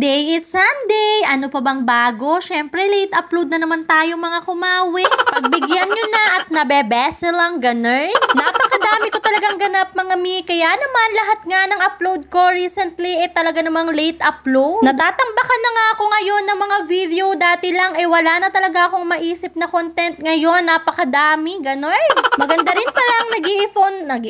Today is Sunday. Ano pa bang bago? Syempre, late upload na naman tayo mga kumawi. Pagbigyan nyo na at nabebese lang, ganun. Napakadami ko talagang ganap mga mi. Kaya naman lahat nga ng upload ko recently talaga namang late upload. Natatambakan na nga ako ngayon ng mga video. Dati lang wala na talaga akong maisip na content. Ngayon, napakadami, ganun. Maganda rin palang nag-iipon ng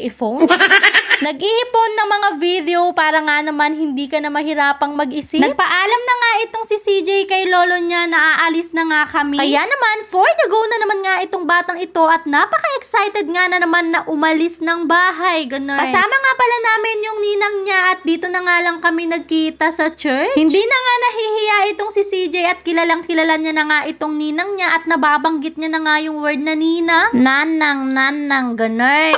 mga video para nga naman hindi ka na mahirapang mag-isip. Nagpaalam na nga itong si CJ kay lolo niya na aalis na nga kami. Kaya naman, for the go na naman nga itong batang ito at napaka-excited nga na naman na umalis ng bahay. Ganun. Kasama nga pala namin yung ninang niya at dito na nga lang kami nagkita sa church. Hindi na nga nahihiya itong si CJ at kilalang kilala niya na nga itong ninang niya at nababanggit niya na nga yung word na ninang. Nanang, ganun.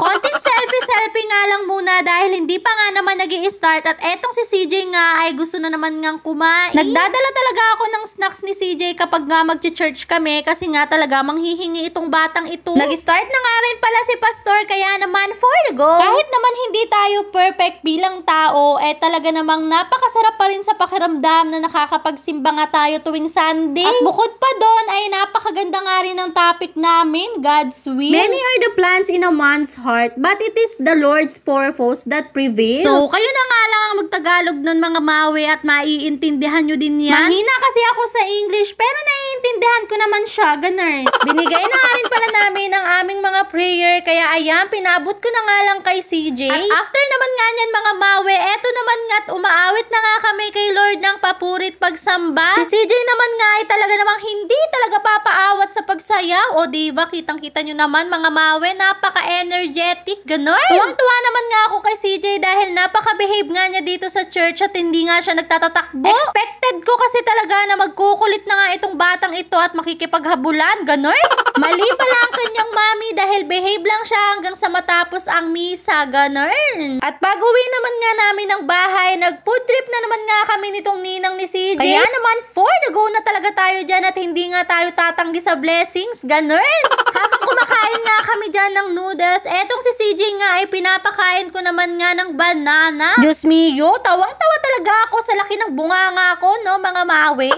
Konting selfie nga lang muna dahil hindi pa nga naman nag-i-start at etong si CJ nga ay gusto na naman ngang kumain. Nagdadala talaga ako ng snacks ni CJ kapag nga mag-church kami kasi nga talaga manghihingi itong batang ito. Nag-start na nga rin pala si Pastor kaya naman for the go. Kahit naman hindi tayo perfect bilang tao, talaga namang napakasarap pa rin sa pakiramdam na nakakapagsimba nga tayo tuwing Sunday. At bukod pa doon ay napakaganda nga rin ang topic namin, God's will. Many are the plans in a man's heart, but it is the Lord's purpose that prevail. So, kayo na nga lang ang magtagalog nun mga mawi at maiintindihan nyo din yan. Mahina kasi ako sa English, pero naiintindihan ko naman siya, ganun. Binigay na nga rin pala namin ang aming mga prayer, kaya ayan, pinabot ko na nga lang kay CJ. At after naman nga niyan mga mawi, eto naman nga't umaawit na nga kami kay Lord ng papurit pagsamba. Si CJ naman nga ay talaga namang hindi talaga papaawat sa pagsayaw. O diba, kitang-kita nyo naman mga mawi, napaka-energetic, ganun. Tuwang-tuwa naman nga ako kay CJ dahil napaka-behave nga niya dito sa church at hindi nga siya nagtatatakbo. Expected ko kasi talaga na magkukulit na nga itong batang ito at makikipaghabulan, ganun. Mali pala ang kanyang mami dahil behave lang siya hanggang sa matapos ang misa, ganun. At pag uwi naman nga namin ng bahay, nag-food trip na naman nga kami nitong ninang ni CJ. Kaya naman for the go na talaga tayo dyan at hindi nga tayo tatanggi sa blessings, ganun. Habang kumakain nga kami dyan ng noodles, etong si CJ nga ay pinapakain ko naman nga ng banana. Diyos mio, tawang-tawa talaga ako sa laki ng bunganga ko, no, mga mawe.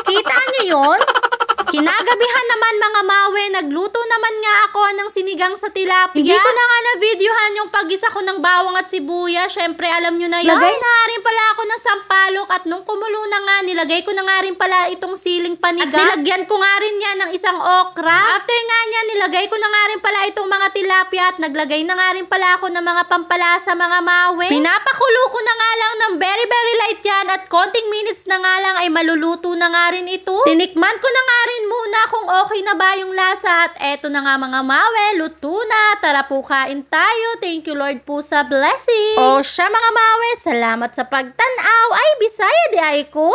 Kita niyo yun? Kinagabihan naman mga mawe, nagluto naman nga ako ng sinigang sa tilapia. Hindi ko na nga na-videohan yung pag-isa ko ng bawang at sibuyas. Syempre, alam nyo na yun. Lagay na nga rin pala ako ng sampalok at nung kumulo na nga, nilagay ko na nga rin pala itong siling panigang. At nilagyan ko nga rin yan ng isang okra. After nga niya, nilagay ko na nga rin pala itong mga tilapia at naglagay na nga rin pala ako ng mga pampalasa mga mawe. Pinapakulo ko na nga lang ng very light yan at konting minutes na nga lang ay maluluto na nga rin ito. Tinikman ko na nga rin muna kung okay na ba yung lasa at eto na nga mga mawe, luto na. Tara po kain tayo. Thank you Lord po sa blessing. O siya mga mawe, salamat sa pagtanaw. Ay, Bisaya di ay ko.